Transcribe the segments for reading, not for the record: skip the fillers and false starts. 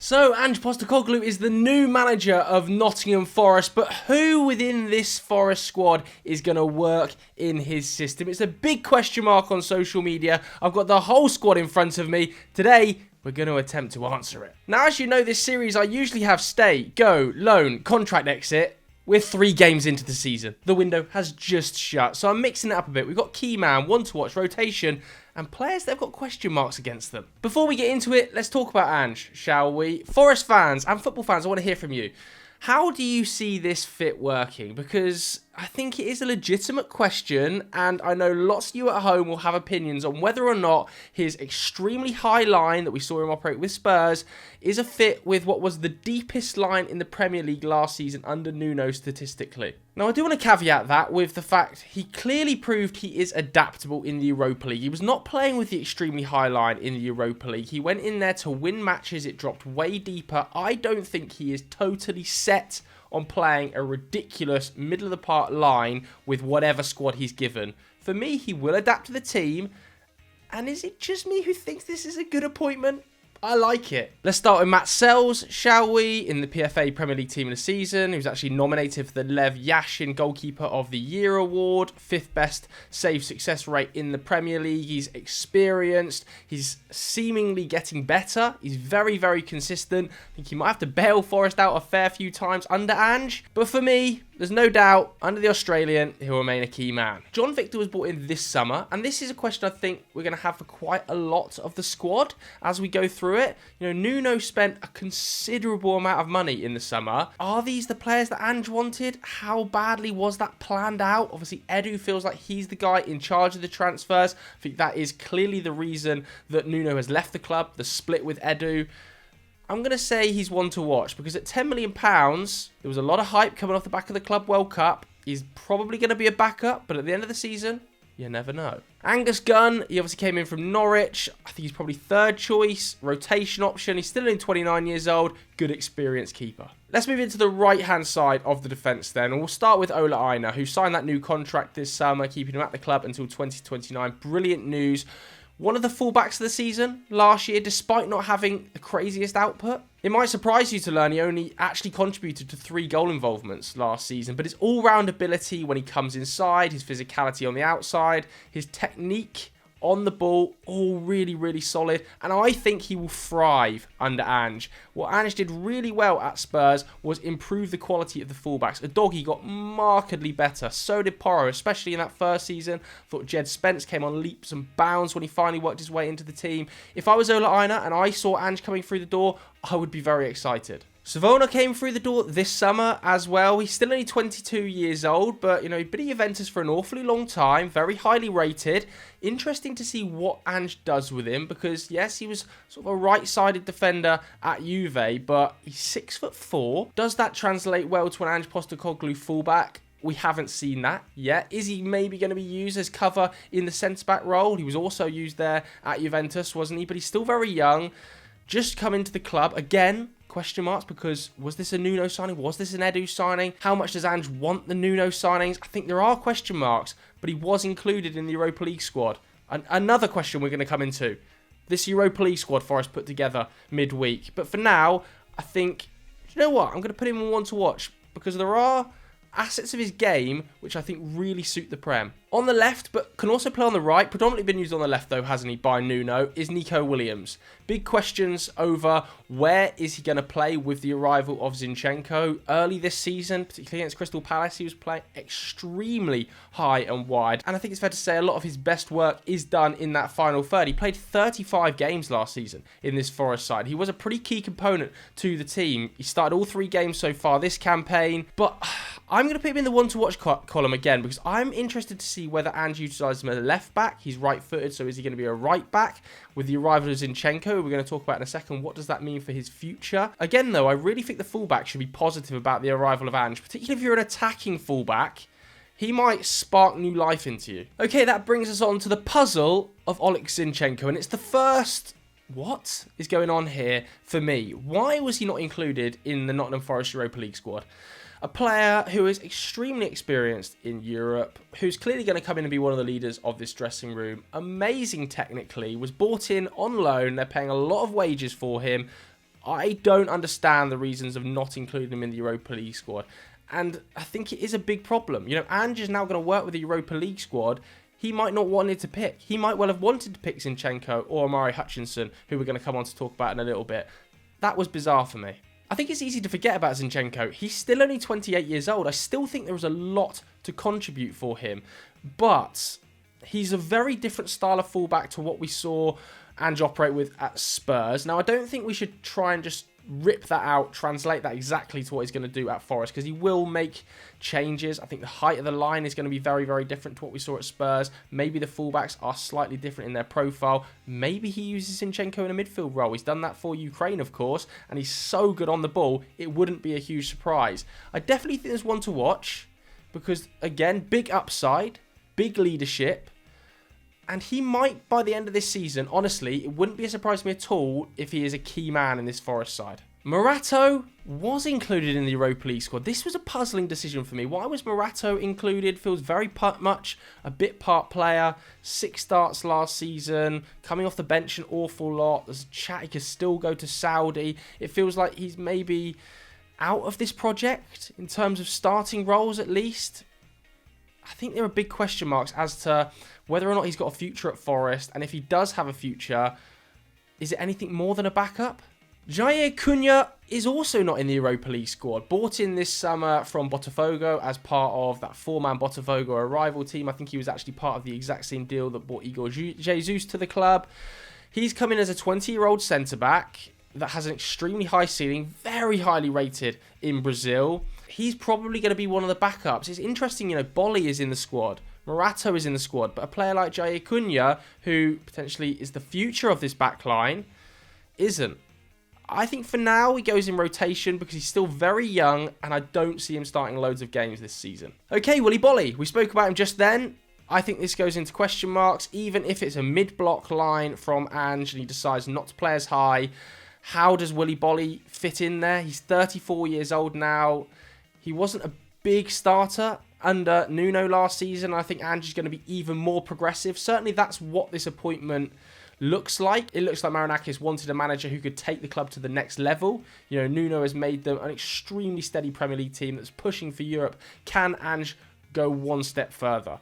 So, Ange Postecoglou is the new manager of Nottingham Forest, but who within this Forest squad is going to work in his system? It's a big question mark on social media. I've got the whole squad in front of me. Today, we're going to attempt to answer it. Now, as you know, this series, I usually have stay, go, loan, contract exit. We're 3 games into the season. The window has just shut, so I'm mixing it up a bit. We've got key man, one to watch, rotation, and players that have got question marks against them. Before we get into it, let's talk about Ange, shall we? Forest fans and football fans, I want to hear from you. How do you see this fit working? Because I think it is a legitimate question, and I know lots of you at home will have opinions on whether or not his extremely high line that we saw him operate with Spurs is a fit with what was the deepest line in the Premier League last season under Nuno statistically. Now, I do want to caveat that with the fact he clearly proved he is adaptable in the Europa League. He was not playing with the extremely high line in the Europa League. He went in there to win matches. It dropped way deeper. I don't think he is totally set on playing a ridiculous middle-of-the-park line with whatever squad he's given. For me, he will adapt to the team. And is it just me who thinks this is a good appointment? I like it. Let's start with Matt Sells, shall we? In the PFA Premier League Team of the Season. He was actually nominated for the Lev Yashin Goalkeeper of the Year award. 5th best save success rate in the Premier League. He's experienced. He's seemingly getting better. He's very, very consistent. I think he might have to bail Forest out a fair few times under Ange. But for me, there's no doubt, under the Australian, he'll remain a key man. John Victor was brought in this summer, and this is a question I think we're going to have for quite a lot of the squad as we go through it. You know, Nuno spent a considerable amount of money in the summer. Are these the players that Ange wanted? How badly was that planned out? Obviously, Edu feels like he's the guy in charge of the transfers. I think that is clearly the reason that Nuno has left the club, the split with Edu. I'm going to say he's one to watch because at £10 million, there was a lot of hype coming off the back of the Club World Cup. He's probably going to be a backup, but at the end of the season, you never know. Angus Gunn, he obviously came in from Norwich. I think he's probably 3rd choice, rotation option. He's still only 29 years old, good experienced keeper. Let's move into the right-hand side of the defence then. And we'll start with Ola Aina, who signed that new contract this summer, keeping him at the club until 2029. Brilliant news. One of the fullbacks of the season last year, despite not having the craziest output. It might surprise you to learn he only actually contributed to 3 goal involvements last season, but his all-round ability when he comes inside, his physicality on the outside, his technique on the ball, all really, really solid. And I think he will thrive under Ange. What Ange did really well at Spurs was improve the quality of the fullbacks. Ndoye got markedly better. So did Porro, especially in that first season. I thought Jed Spence came on leaps and bounds when he finally worked his way into the team. If I was Ola Aina and I saw Ange coming through the door, I would be very excited. Savona came through the door this summer as well. He's still only 22 years old, but, you know, he'd been at Juventus for an awfully long time, very highly rated. Interesting to see what Ange does with him because, yes, he was sort of a right-sided defender at Juve, but he's 6'4". Does that translate well to an Ange Postecoglou fullback? We haven't seen that yet. Is he maybe going to be used as cover in the centre-back role? He was also used there at Juventus, wasn't he? But he's still very young. Just come into the club. Again, question marks because was this a Nuno signing? Was this an Edu signing? How much does Ange want the Nuno signings? I think there are question marks, but he was included in the Europa League squad. Another question we're going to come into. This Europa League squad Forest put together midweek. But for now, I think, you know what? I'm going to put him on one to watch because there are assets of his game which I think really suit the Prem. On the left, but can also play on the right, predominantly been used on the left though, hasn't he, by Nuno, is Nico Williams. Big questions over where is he going to play with the arrival of Zinchenko. Early this season, particularly against Crystal Palace, he was playing extremely high and wide. And I think it's fair to say a lot of his best work is done in that final third. He played 35 games last season in this Forest side. He was a pretty key component to the team. He started all 3 games so far this campaign, but I'm going to put him in the one to watch column again because I'm interested to see whether Ange utilises him as a left back. He's right-footed, so is he going to be a right back? With the arrival of Zinchenko, we're going to talk about in a second, what does that mean for his future? Again, though, I really think the fullback should be positive about the arrival of Ange, particularly if you're an attacking fullback. He might spark new life into you. Okay, that brings us on to the puzzle of Oleg Zinchenko, and it's the first what is going on here for me? Why was he not included in the Nottingham Forest Europa League squad? A player who is extremely experienced in Europe, who's clearly going to come in and be one of the leaders of this dressing room. Amazing technically, was bought in on loan. They're paying a lot of wages for him. I don't understand the reasons of not including him in the Europa League squad. And I think it is a big problem. You know, Ange is now going to work with the Europa League squad. He might not wanted to pick. He might well have wanted to pick Zinchenko or Amari Hutchinson, who we're going to come on to talk about in a little bit. That was bizarre for me. I think it's easy to forget about Zinchenko. He's still only 28 years old. I still think there was a lot to contribute for him. But he's a very different style of fullback to what we saw Ange operate with at Spurs. Now, I don't think we should try and just rip that out, translate that exactly to what he's going to do at Forest, because he will make changes. I think the height of the line is going to be very, very different to what we saw at Spurs. Maybe the fullbacks are slightly different in their profile. Maybe he uses Zinchenko in a midfield role. He's done that for Ukraine, of course, and he's so good on the ball, it wouldn't be a huge surprise. I definitely think there's one to watch, because, again, big upside, big leadership, and he might, by the end of this season, honestly, it wouldn't be a surprise to me at all if he is a key man in this Forest side. Morato was included in the Europa League squad. This was a puzzling decision for me. Why was Morato included? Feels very much a bit part player. 6 starts last season. Coming off the bench an awful lot. There's a chat he could still go to Saudi. It feels like he's maybe out of this project in terms of starting roles at least. I think there are big question marks as to whether or not he's got a future at Forest, and if he does have a future, is it anything more than a backup? Jair Cunha is also not in the Europa League squad. Bought in this summer from Botafogo as part of that 4-man Botafogo arrival team. I think he was actually part of the exact same deal that brought Igor Jesus to the club. He's come in as a 20-year-old centre-back that has an extremely high ceiling, very highly rated in Brazil. He's probably going to be one of the backups. It's interesting, you know, Bolly is in the squad. Morato is in the squad. But a player like Jair Cunha, who potentially is the future of this back line, isn't. I think for now he goes in rotation because he's still very young and I don't see him starting loads of games this season. Okay, Willy Bolly. We spoke about him just then. I think this goes into question marks. Even if it's a mid-block line from Ange and he decides not to play as high, how does Willy Bolly fit in there? He's 34 years old now. He wasn't a big starter under Nuno last season. I think Ange is going to be even more progressive. Certainly that's what this appointment looks like. It looks like Marinakis wanted a manager who could take the club to the next level. You know, Nuno has made them an extremely steady Premier League team that's pushing for Europe. Can Ange go one step further?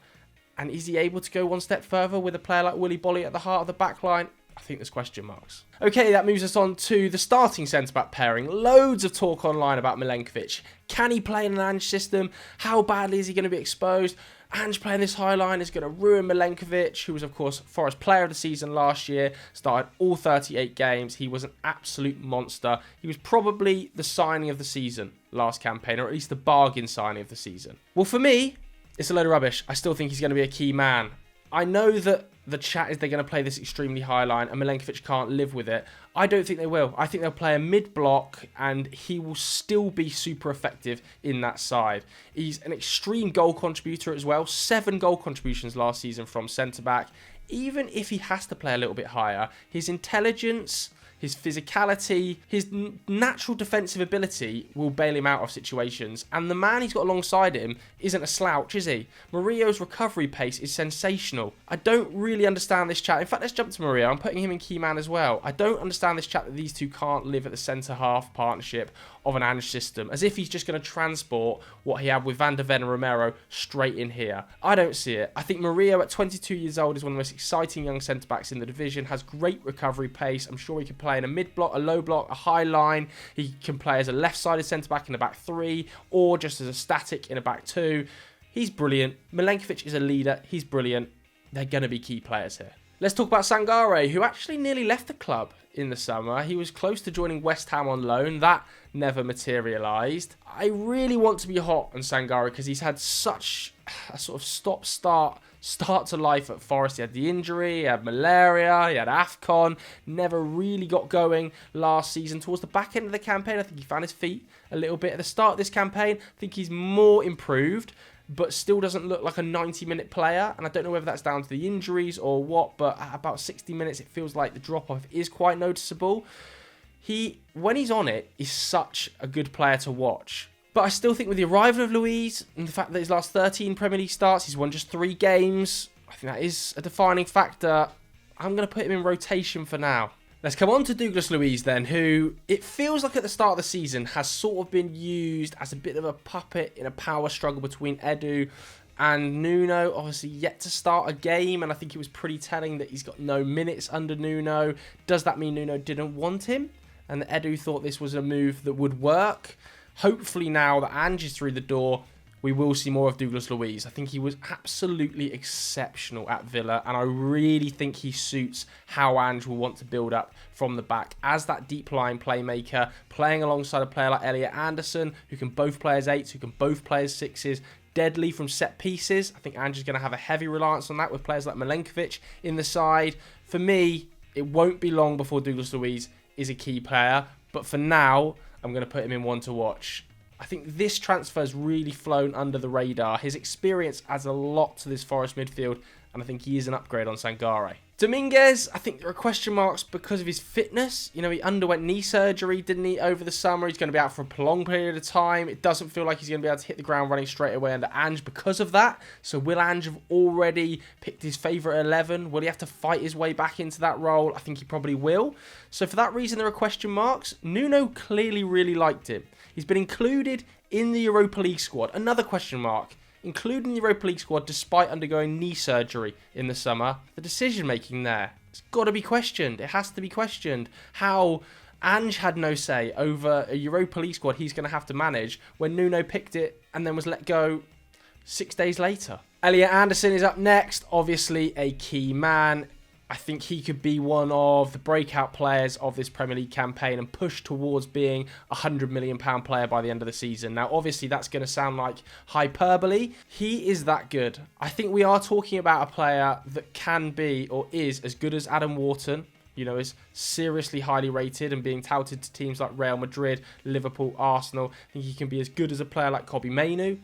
And is he able to go one step further with a player like Willy Bolly at the heart of the back line? I think there's question marks. Okay, that moves us on to the starting centre-back pairing. Loads of talk online about Milenkovic. Can he play in an Ange system? How badly is he going to be exposed? Ange playing this high line is going to ruin Milenkovic, who was, of course, Forest Player of the Season last year, started all 38 games. He was an absolute monster. He was probably the signing of the season last campaign, or at least the bargain signing of the season. Well, for me, it's a load of rubbish. I still think he's going to be a key man. I know that the chat is they're going to play this extremely high line and Milenkovic can't live with it. I don't think they will. I think they'll play a mid-block and he will still be super effective in that side. He's an extreme goal contributor as well. 7 goal contributions last season from centre-back. Even if he has to play a little bit higher, his intelligence, his physicality, his natural defensive ability will bail him out of situations. And the man he's got alongside him isn't a slouch, is he? Murillo's recovery pace is sensational. I don't really understand this chat. In fact, let's jump to Murillo. I'm putting him in key man as well. I don't understand this chat that these two can't live at the centre-half partnership of an Ange system, as if he's just going to transport what he had with Van der Ven and Romero straight in here. I don't see it. I think Murillo at 22 years old is one of the most exciting young centre-backs in the division, has great recovery pace. I'm sure he could play in a mid-block, a low block, a high line. He can play as a left-sided centre-back in a back 3 or just as a static in a back 2. He's brilliant. Milenkovic is a leader. He's brilliant. They're going to be key players here. Let's talk about Sangare, who actually nearly left the club in the summer. He was close to joining West Ham on loan. That never materialised. I really want to be hot on Sangare because he's had such a sort of start to life at Forest. He had the injury, he had malaria, he had AFCON, never really got going last season. Towards the back end of the campaign, I think he found his feet a little bit. At the start of this campaign, I think he's more improved, but still doesn't look like a 90-minute player. And I don't know whether that's down to the injuries or what, but at about 60 minutes, it feels like the drop-off is quite noticeable. When he's on it, is such a good player to watch. But I still think with the arrival of Luiz and the fact that his last 13 Premier League starts, he's won just 3 games, I think that is a defining factor. I'm going to put him in rotation for now. Let's come on to Douglas Luiz then, who it feels like at the start of the season has sort of been used as a bit of a puppet in a power struggle between Edu and Nuno. Obviously yet to start a game, and I think it was pretty telling that he's got no minutes under Nuno. Does that mean Nuno didn't want him and that Edu thought this was a move that would work? Hopefully now that Ange is through the door, we will see more of Douglas Luiz. I think he was absolutely exceptional at Villa, and I really think he suits how Ange will want to build up from the back as that deep line playmaker, playing alongside a player like Elliot Anderson, who can both play as 8s, who can both play as 6s, deadly from set pieces. I think Ange is going to have a heavy reliance on that with players like Milenkovic in the side. For me, it won't be long before Douglas Luiz is a key player, but for now, I'm going to put him in one to watch. I think this transfer has really flown under the radar. His experience adds a lot to this Forest midfield, and I think he is an upgrade on Sangare. Dominguez, I think there are question marks because of his fitness. You know, he underwent knee surgery, didn't he, over the summer? He's going to be out for a prolonged period of time. It doesn't feel like he's going to be able to hit the ground running straight away under Ange because of that. So will Ange have already picked his favourite 11? Will he have to fight his way back into that role? I think he probably will. So for that reason, there are question marks. Nuno clearly really liked him. He's been included in the Europa League squad. Another question mark. Including the Europa League squad despite undergoing knee surgery in the summer. The decision-making there, it's got to be questioned. It has to be questioned. How Ange had no say over a Europa League squad he's going to have to manage when Nuno picked it and then was let go 6 days later. Elliot Anderson is up next. Obviously a key man. I think he could be one of the breakout players of this Premier League campaign and push towards being a £100 million player by the end of the season. Now, obviously, that's going to sound like hyperbole. He is that good. I think we are talking about a player that can be or is as good as Adam Wharton. You know, is seriously highly rated and being touted to teams like Real Madrid, Liverpool, Arsenal. I think he can be as good as a player like Kobbie Mainoo.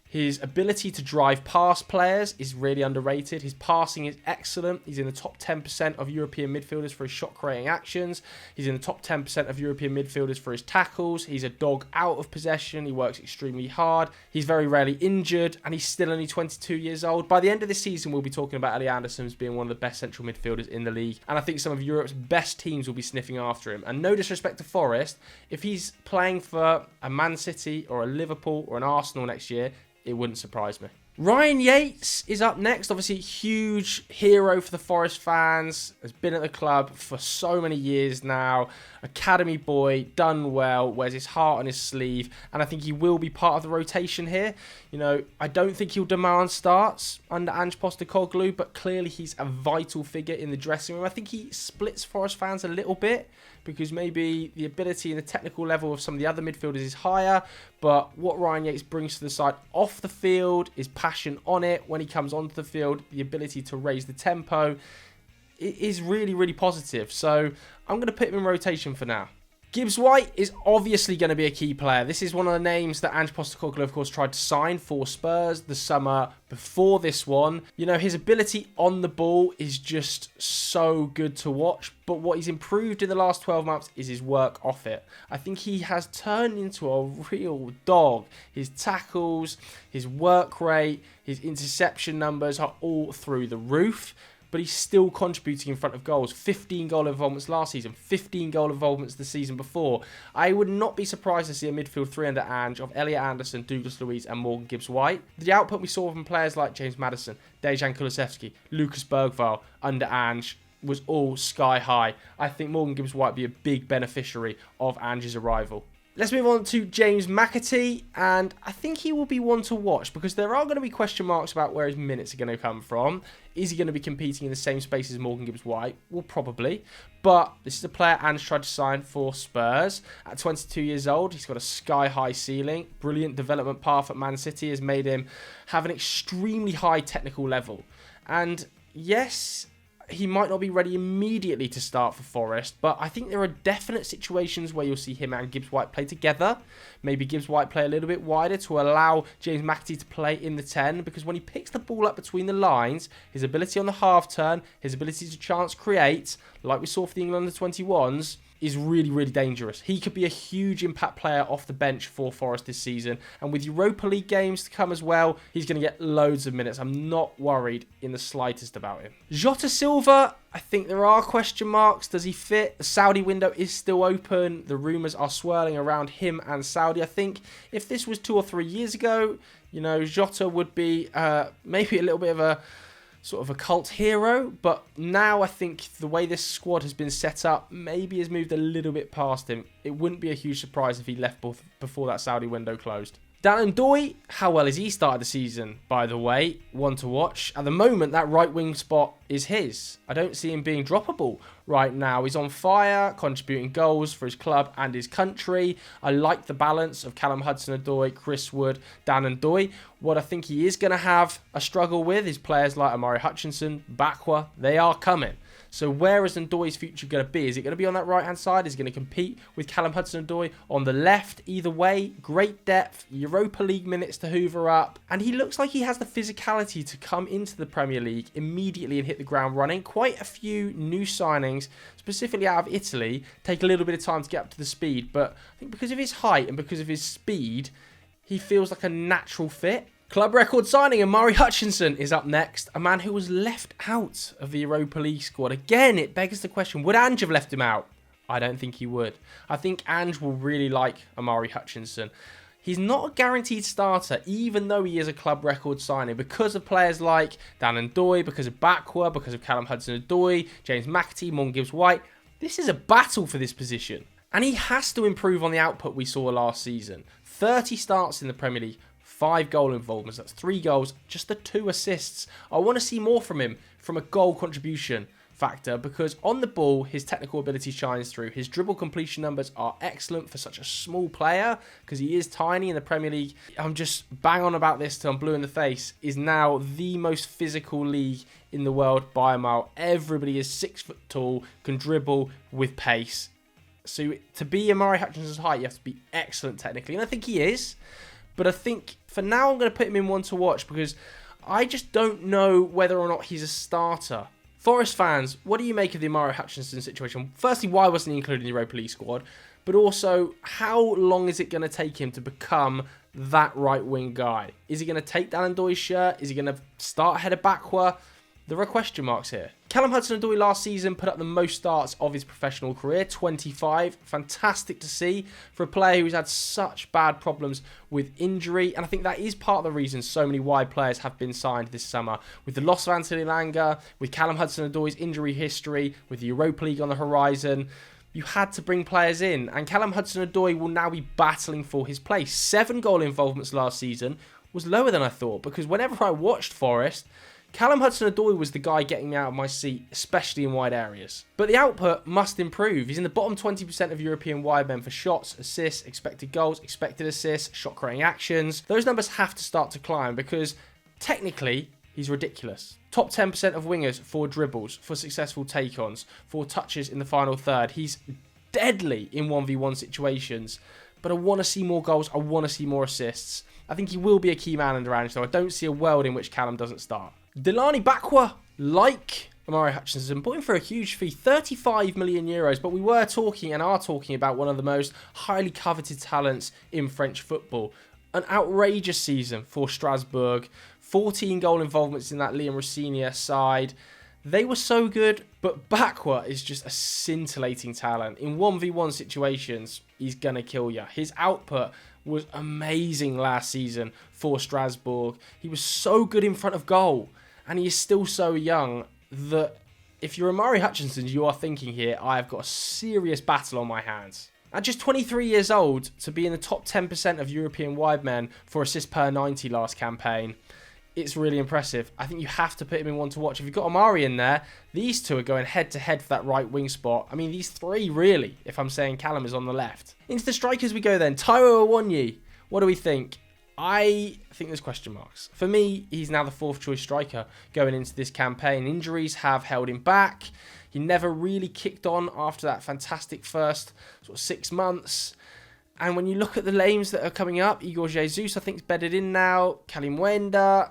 His ability to drive past players is really underrated. His passing is excellent. He's in the top 10% of European midfielders for his shot-creating actions. He's in the top 10% of European midfielders for his tackles. He's a dog out of possession. He works extremely hard. He's very rarely injured, and he's still only 22 years old. By the end of this season, we'll be talking about Elliot Anderson as being one of the best central midfielders in the league, and I think some of Europe's best teams will be sniffing after him. And no disrespect to Forest, if he's playing for a Man City or a Liverpool or an Arsenal next year, it wouldn't surprise me. Ryan Yates is up next. Obviously, huge hero for the Forest fans. Has been at the club for so many years now. Academy boy, done well, wears his heart on his sleeve. And I think he will be part of the rotation here. You know, I don't think he'll demand starts under Ange Postecoglou, but clearly he's a vital figure in the dressing room. I think he splits Forest fans a little bit because maybe the ability and the technical level of some of the other midfielders is higher. But what Ryan Yates brings to the side off the field, his passion on it, when he comes onto the field, the ability to raise the tempo, it is really, really positive. So I'm going to put him in rotation for now. Gibbs-White is obviously going to be a key player. This is one of the names that Ange Postecoglou, of course, tried to sign for Spurs the summer before this one. You know, his ability on the ball is just so good to watch. But what he's improved in the last 12 months is his work off it. I think he has turned into a real dog. His tackles, his work rate, his interception numbers are all through the roof. But he's still contributing in front of goals. 15 goal involvements last season, 15 goal involvements the season before. I would not be surprised to see a midfield three under Ange of Elliot Anderson, Douglas Luiz and Morgan Gibbs-White. The output we saw from players like James Maddison, Dejan Kulusevski, Lucas Bergvall under Ange was all sky high. I think Morgan Gibbs-White will be a big beneficiary of Ange's arrival. Let's move on to James McAtee, and I think he will be one to watch because there are going to be question marks about where his minutes are going to come from. Is he going to be competing in the same space as Morgan Gibbs-White? Well, probably. But this is a player Ange tried to sign for Spurs. At 22 years old, he's got a sky-high ceiling. Brilliant development path at Man City has made him have an extremely high technical level. And yes, he might not be ready immediately to start for Forest, but I think there are definite situations where you'll see him and Gibbs-White play together. Maybe Gibbs-White play a little bit wider to allow James McAtee to play in the 10, because when he picks the ball up between the lines, his ability on the half turn, his ability to chance create, like we saw for the England under-21s, is really, really dangerous. He could be a huge impact player off the bench for Forest this season. And with Europa League games to come as well, he's going to get loads of minutes. I'm not worried in the slightest about him. Jota Silva, I think there are question marks. Does he fit? The Saudi window is still open. The rumours are swirling around him and Saudi. I think if this was 2 or 3 years ago, you know, Jota would be maybe a little bit of a sort of a cult hero, but now I think the way this squad has been set up maybe has moved a little bit past him. It wouldn't be a huge surprise if he left before that Saudi window closed. Dan Ndoye, how well has he started the season, by the way? One to watch. At the moment, that right wing spot is his. I don't see him being droppable right now. He's on fire, contributing goals for his club and his country. I like the balance of Callum Hudson-Odoi, Chris Wood, Dan Ndoye. What I think he is going to have a struggle with is players like Omari Hutchinson, Bakwa. They are coming. So where is Ndoye's future going to be? Is it going to be on that right-hand side? Is he going to compete with Callum Hudson-Odoi on the left? Either way, great depth, Europa League minutes to hoover up. And he looks like he has the physicality to come into the Premier League immediately and hit the ground running. Quite a few new signings, specifically out of Italy, take a little bit of time to get up to the speed. But I think because of his height and because of his speed, he feels like a natural fit. Club record signing Omari Hutchinson is up next. A man who was left out of the Europa League squad. Again, it begs the question, would Ange have left him out? I don't think he would. I think Ange will really like Omari Hutchinson. He's not a guaranteed starter, even though he is a club record signing, because of players like Dan Ndoye, because of Bakwa, because of Callum Hudson-Odoi, James McAtee, Gibbs-White. This is a battle for this position. And he has to improve on the output we saw last season. 30 starts in the Premier League. 5 goal involvements, that's 3 goals, just the 2 assists. I want to see more from him from a goal contribution factor because on the ball, his technical ability shines through. His dribble completion numbers are excellent for such a small player because he is tiny in the Premier League. I'm just bang on about this till I'm blue in the face. Is now the most physical league in the world by a mile. Everybody is 6 foot tall, can dribble with pace. So to be Omari Hutchinson's height, you have to be excellent technically, and I think he is. But I think for now I'm going to put him in one to watch because I just don't know whether or not he's a starter. Forest fans, what do you make of the Omari Hutchinson situation? Firstly, why wasn't he included in the Europa League squad? But also, how long is it going to take him to become that right wing guy? Is he going to take Dan Ndoye's shirt? Is he going to start ahead of Bakwa? There are question marks here. Callum Hudson-Odoi last season put up the most starts of his professional career, 25. Fantastic to see for a player who's had such bad problems with injury. And I think that is part of the reason so many wide players have been signed this summer. With the loss of Anthony Langa, with Callum Hudson-Odoi's injury history, with the Europa League on the horizon, you had to bring players in. And Callum Hudson-Odoi will now be battling for his place. 7 goal involvements last season was lower than I thought because whenever I watched Forest, Callum Hudson-Odoi was the guy getting me out of my seat, especially in wide areas. But the output must improve. He's in the bottom 20% of European wide men for shots, assists, expected goals, expected assists, shot creating actions. Those numbers have to start to climb because technically he's ridiculous. Top 10% of wingers for dribbles, for successful take-ons, for touches in the final third. He's deadly in 1v1 situations. But I want to see more goals. I want to see more assists. I think he will be a key man under Ange, though I don't see a world in which Callum doesn't start. Delani Bakwa, like Omari Hutchinson, bought him for a huge fee, 35 million euros. But we were talking and are talking about one of the most highly coveted talents in French football. An outrageous season for Strasbourg. 14 goal involvements in that Liam Rosenior side. They were so good, but Bakwa is just a scintillating talent. In 1v1 situations, he's going to kill you. His output was amazing last season for Strasbourg. He was so good in front of goal, and he is still so young that if you're Omari Hutchinson, you are thinking here, I have got a serious battle on my hands. At just 23 years old, to be in the top 10% of European wide men for assists per 90 last campaign, it's really impressive. I think you have to put him in one to watch. If you've got Omari in there, these two are going head-to-head for that right wing spot. I mean, these 3 really, if I'm saying Callum is on the left. Into the strikers we go then. Taiwo Awoniyi, what do we think? I think there's question marks. For me, he's now the 4th choice striker going into this campaign. Injuries have held him back. He never really kicked on after that fantastic first sort of 6 months. And when you look at the names that are coming up, Igor Jesus, I think, is bedded in now. Kalimuendo,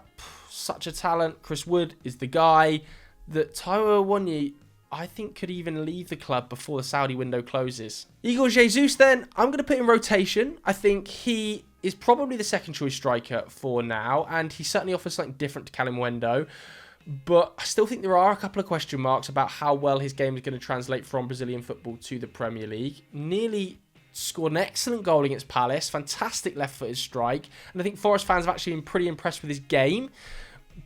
such a talent. Chris Wood is the guy. That Taiwo Awoniyi I think could even leave the club before the Saudi window closes. Igor Jesus then, I'm going to put in rotation. I think he is probably the second choice striker for now, and he certainly offers something different to Kalimuendo. But I still think there are a couple of question marks about how well his game is going to translate from Brazilian football to the Premier League. Nearly scored an excellent goal against Palace, fantastic left-footed strike, and I think Forest fans have actually been pretty impressed with his game.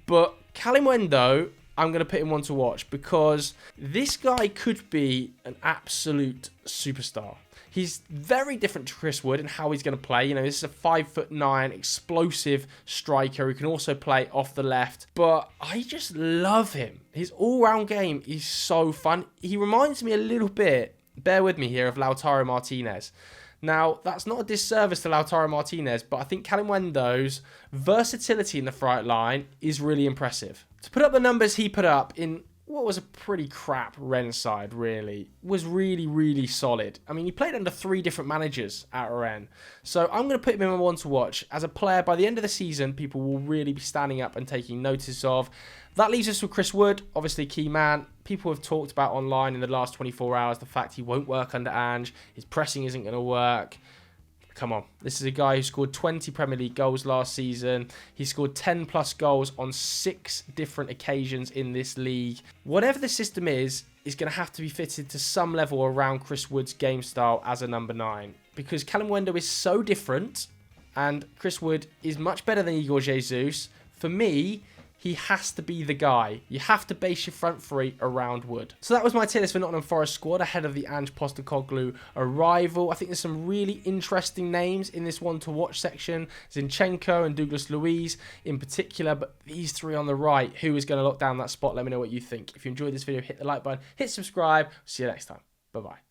But Kalimuendo, I'm going to put him one to watch because this guy could be an absolute superstar. He's very different to Chris Wood in how he's going to play. You know, this is a 5'9" explosive striker who can also play off the left. But I just love him. His all-round game is so fun. He reminds me a little bit, bear with me here, of Lautaro Martinez. Now, that's not a disservice to Lautaro Martinez, but I think Kalimuendo's versatility in the front line is really impressive. To put up the numbers he put up in what was a pretty crap Rennes side, really, was really, really solid. I mean, he played under 3 different managers at Rennes. So I'm going to put him in my one to watch. As a player, by the end of the season, people will really be standing up and taking notice of. That leaves us with Chris Wood, obviously key man. People have talked about online in the last 24 hours the fact he won't work under Ange. His pressing isn't going to work. Come on. This is a guy who scored 20 Premier League goals last season. He scored 10 plus goals on 6 different occasions in this league. Whatever the system is going to have to be fitted to some level around Chris Wood's game style as a number 9. Because Kalimuendo is so different and Chris Wood is much better than Igor Jesus. For me, he has to be the guy. You have to base your front 3 around Wood. So that was my tier list for Nottingham Forest squad ahead of the Ange Postecoglou arrival. I think there's some really interesting names in this one to watch section. Zinchenko and Douglas Luiz in particular, but these 3 on the right, who is going to lock down that spot? Let me know what you think. If you enjoyed this video, hit the like button, hit subscribe. See you next time. Bye-bye.